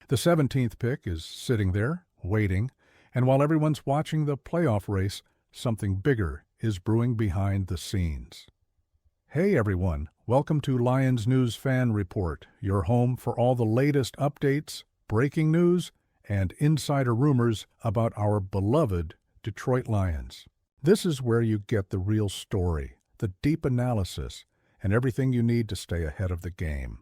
The 17th pick is sitting there, waiting, and while everyone's watching the playoff race, something bigger is brewing behind the scenes. Hey everyone, welcome to Lions News Fan Report, your home for all the latest updates, breaking news, and insider rumors about our beloved Detroit Lions. This is where you get the real story, the deep analysis, and everything you need to stay ahead of the game.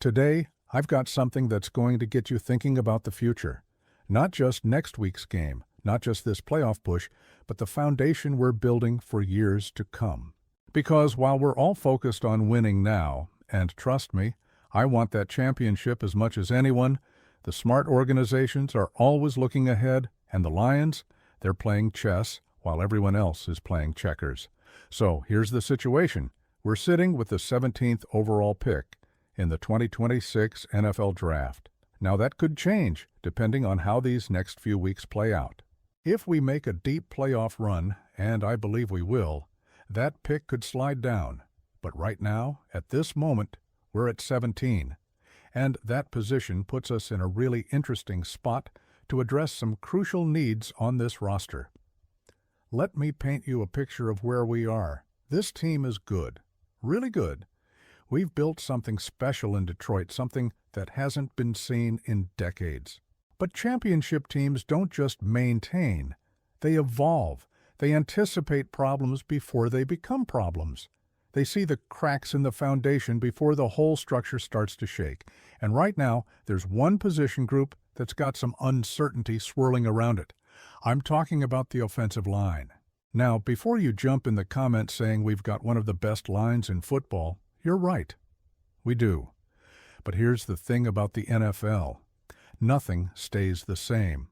Today, I've got something that's going to get you thinking about the future. Not just next week's game, not just this playoff push, but the foundation we're building for years to come. Because while we're all focused on winning now, and trust me, I want that championship as much as anyone, the smart organizations are always looking ahead, and the Lions, they're playing chess while everyone else is playing checkers. So here's the situation. We're sitting with the 17th overall pick in the 2026 NFL Draft. Now that could change depending on how these next few weeks play out. If we make a deep playoff run, and I believe we will, that pick could slide down. But right now, at this moment, we're at 17, and that position puts us in a really interesting spot to address some crucial needs on this roster. Let me paint you a picture of where we are. This team is good, really good. We've built something special in Detroit, something that hasn't been seen in decades. But championship teams don't just maintain, they evolve. They anticipate problems before they become problems. They see the cracks in the foundation before the whole structure starts to shake. And right now, there's one position group that's got some uncertainty swirling around it. I'm talking about the offensive line. Now, before you jump in the comments saying we've got one of the best lines in football, you're right. We do. But here's the thing about the NFL. Nothing stays the same.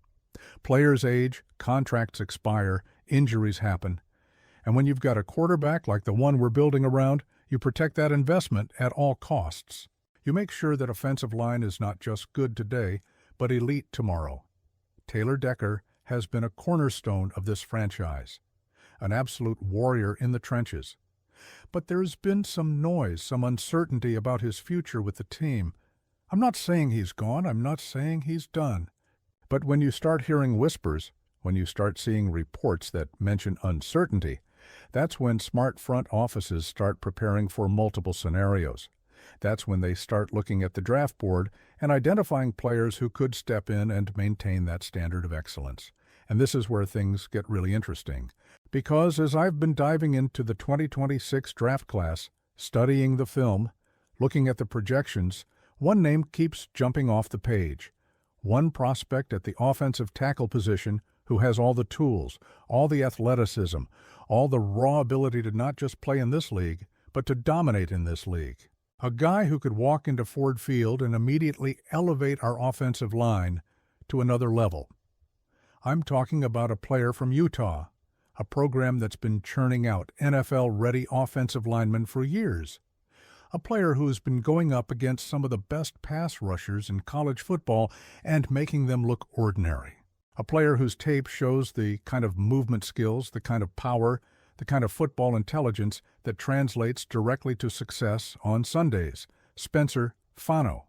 Players age, contracts expire, injuries happen. And when you've got a quarterback like the one we're building around, you protect that investment at all costs. You make sure that offensive line is not just good today, but elite tomorrow. Taylor Decker has been a cornerstone of this franchise, an absolute warrior in the trenches. But there's been some noise, some uncertainty about his future with the team. I'm not saying he's gone, I'm not saying he's done. But when you start hearing whispers, when you start seeing reports that mention uncertainty, that's when smart front offices start preparing for multiple scenarios. That's when they start looking at the draft board and identifying players who could step in and maintain that standard of excellence. And this is where things get really interesting. Because as I've been diving into the 2026 draft class, studying the film, looking at the projections, one name keeps jumping off the page. One prospect at the offensive tackle position who has all the tools, all the athleticism, all the raw ability to not just play in this league, but to dominate in this league. A guy who could walk into Ford Field and immediately elevate our offensive line to another level. I'm talking about a player from Utah, a program that's been churning out NFL-ready offensive linemen for years. A player who's been going up against some of the best pass rushers in college football and making them look ordinary. A player whose tape shows the kind of movement skills, the kind of power, the kind of football intelligence that translates directly to success on Sundays. Spencer Fano.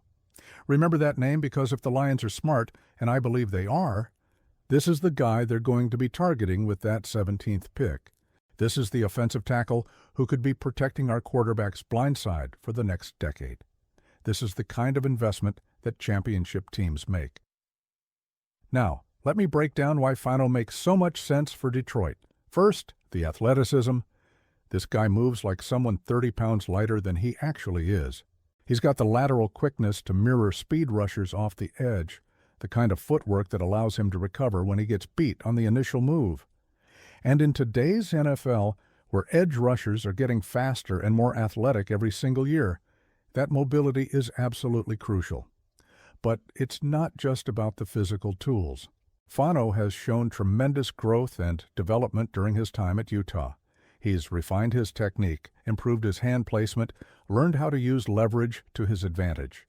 Remember that name because if the Lions are smart, and I believe they are, this is the guy they're going to be targeting with that 17th pick. This is the offensive tackle who could be protecting our quarterback's blind side for the next decade. This is the kind of investment that championship teams make. Now, let me break down why Fano makes so much sense for Detroit. First, the athleticism. This guy moves like someone 30 pounds lighter than he actually is. He's got the lateral quickness to mirror speed rushers off the edge, the kind of footwork that allows him to recover when he gets beat on the initial move. And in today's NFL, where edge rushers are getting faster and more athletic every single year, that mobility is absolutely crucial. But it's not just about the physical tools. Fano has shown tremendous growth and development during his time at Utah. He's refined his technique, improved his hand placement, learned how to use leverage to his advantage.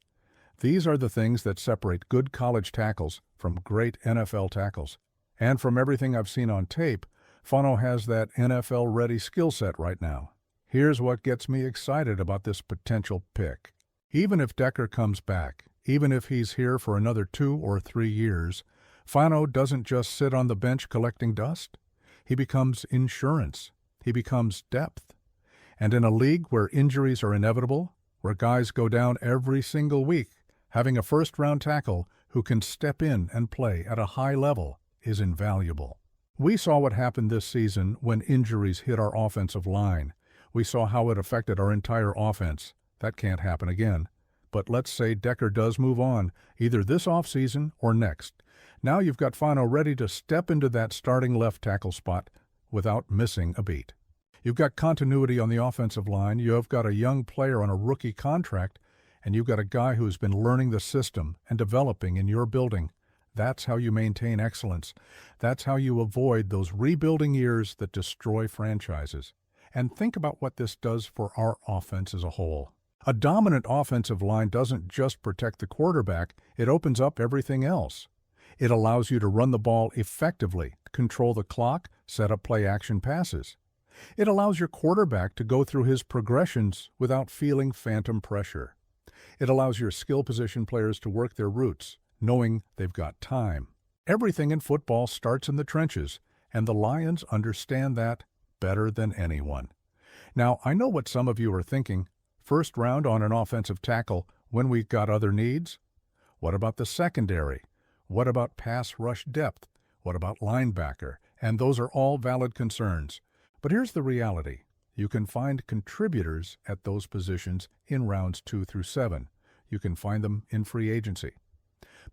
These are the things that separate good college tackles from great NFL tackles. And from everything I've seen on tape, Fano has that NFL-ready skill set right now. Here's what gets me excited about this potential pick. Even if Decker comes back, Even if he's here for another 2 or 3 years, Fano doesn't just sit on the bench collecting dust. He becomes insurance. He becomes depth. And in a league where injuries are inevitable, where guys go down every single week, having a first-round tackle who can step in and play at a high level is invaluable. We saw what happened this season when injuries hit our offensive line. We saw how it affected our entire offense. That can't happen again. But let's say Decker does move on, either this offseason or next. Now you've got Fano ready to step into that starting left tackle spot without missing a beat. You've got continuity on the offensive line, you've got a young player on a rookie contract, and you've got a guy who's been learning the system and developing in your building. That's how you maintain excellence. That's how you avoid those rebuilding years that destroy franchises. And think about what this does for our offense as a whole. A dominant offensive line doesn't just protect the quarterback, it opens up everything else. It allows you to run the ball effectively, control the clock, set up play-action passes. It allows your quarterback to go through his progressions without feeling phantom pressure. It allows your skill position players to work their routes, knowing they've got time. Everything in football starts in the trenches, and the Lions understand that better than anyone. Now, I know what some of you are thinking. First round on an offensive tackle when we've got other needs? What about the secondary? What about pass rush depth? What about linebacker? And those are all valid concerns. But here's the reality. You can find contributors at those positions in rounds 2 through 7. You can find them in free agency.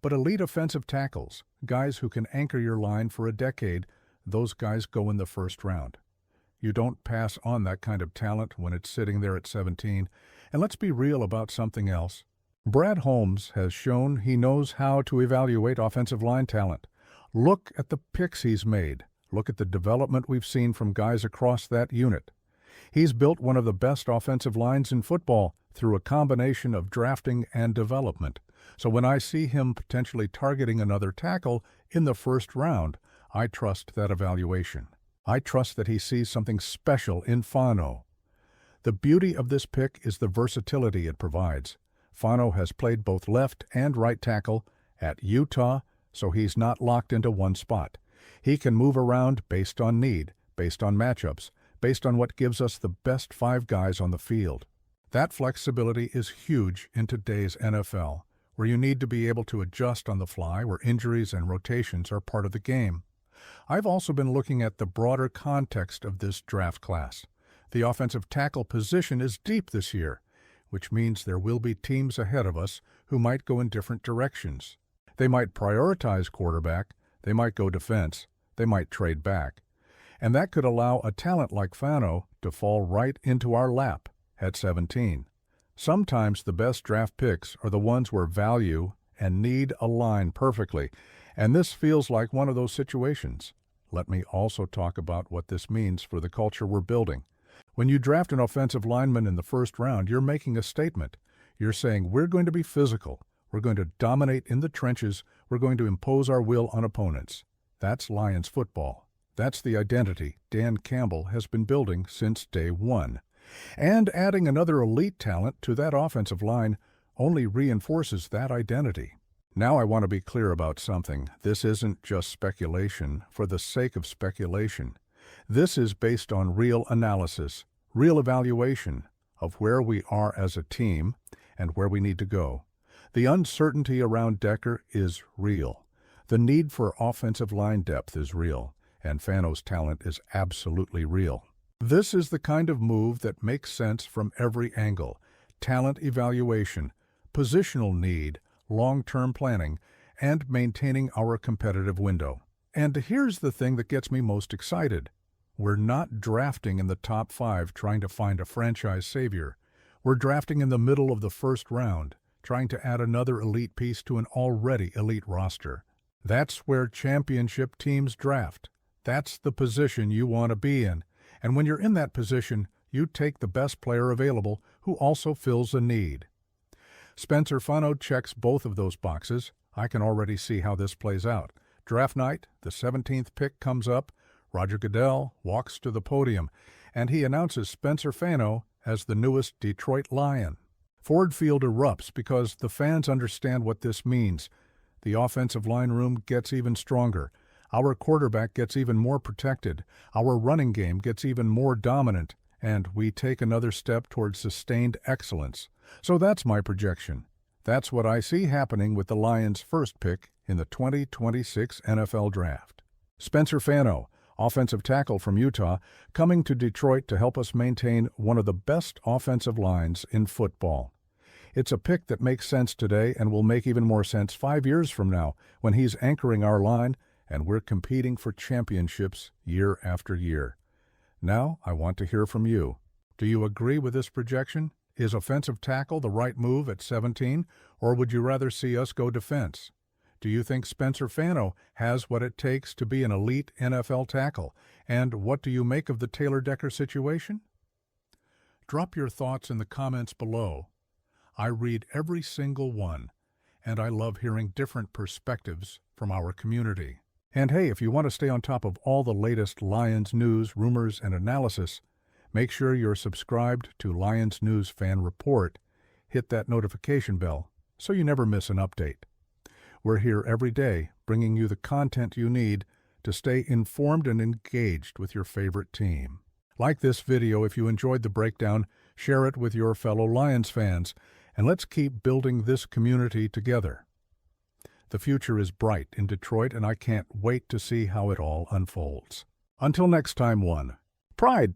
But elite offensive tackles, guys who can anchor your line for a decade, those guys go in the first round. You don't pass on that kind of talent when it's sitting there at 17. And let's be real about something else. Brad Holmes has shown he knows how to evaluate offensive line talent. Look at the picks he's made. Look at the development we've seen from guys across that unit. He's built one of the best offensive lines in football through a combination of drafting and development. So when I see him potentially targeting another tackle in the first round, I trust that evaluation. I trust that he sees something special in Fano. The beauty of this pick is the versatility it provides. Fano has played both left and right tackle at Utah, so he's not locked into one spot. He can move around based on need, based on matchups, based on what gives us the best 5 guys on the field. That flexibility is huge in today's NFL, where you need to be able to adjust on the fly, where injuries and rotations are part of the game. I've also been looking at the broader context of this draft class. The offensive tackle position is deep this year, which means there will be teams ahead of us who might go in different directions. They might prioritize quarterback, they might go defense, they might trade back. And that could allow a talent like Fano to fall right into our lap at 17. Sometimes the best draft picks are the ones where value and need align perfectly, and this feels like one of those situations. Let me also talk about what this means for the culture we're building. When you draft an offensive lineman in the first round, you're making a statement. You're saying, we're going to be physical, we're going to dominate in the trenches, we're going to impose our will on opponents. That's Lions football. That's the identity Dan Campbell has been building since day one. And adding another elite talent to that offensive line only reinforces that identity. Now I want to be clear about something. This isn't just speculation for the sake of speculation. This is based on real analysis, real evaluation of where we are as a team and where we need to go. The uncertainty around Decker is real. The need for offensive line depth is real, and Fano's talent is absolutely real. This is the kind of move that makes sense from every angle: talent evaluation, positional need, long-term planning, and maintaining our competitive window. And here's the thing that gets me most excited. We're not drafting in the top 5 trying to find a franchise savior. We're drafting in the middle of the first round, trying to add another elite piece to an already elite roster. That's where championship teams draft. That's the position you want to be in. And when you're in that position, you take the best player available who also fills a need. Spencer Fano checks both of those boxes. I can already see how this plays out. Draft night, the 17th pick comes up. Roger Goodell walks to the podium, and he announces Spencer Fano as the newest Detroit Lion. Ford Field erupts because the fans understand what this means. The offensive line room gets even stronger. Our quarterback gets even more protected. Our running game gets even more dominant. And we take another step towards sustained excellence. So that's my projection. That's what I see happening with the Lions' first pick in the 2026 NFL Draft. Spencer Fano, offensive tackle from Utah, coming to Detroit to help us maintain one of the best offensive lines in football. It's a pick that makes sense today and will make even more sense 5 years from now when he's anchoring our line and we're competing for championships year after year. Now, I want to hear from you. Do you agree with this projection? Is offensive tackle the right move at 17, or would you rather see us go defense? Do you think Spencer Fano has what it takes to be an elite NFL tackle? And what do you make of the Taylor Decker situation? Drop your thoughts in the comments below. I read every single one, and I love hearing different perspectives from our community. And hey, if you want to stay on top of all the latest Lions news, rumors, and analysis, make sure you're subscribed to Lions News Fan Report. Hit that notification bell so you never miss an update. We're here every day bringing you the content you need to stay informed and engaged with your favorite team. Like this video if you enjoyed the breakdown, share it with your fellow Lions fans, and let's keep building this community together. The future is bright in Detroit, and I can't wait to see how it all unfolds. Until next time, one. Pride!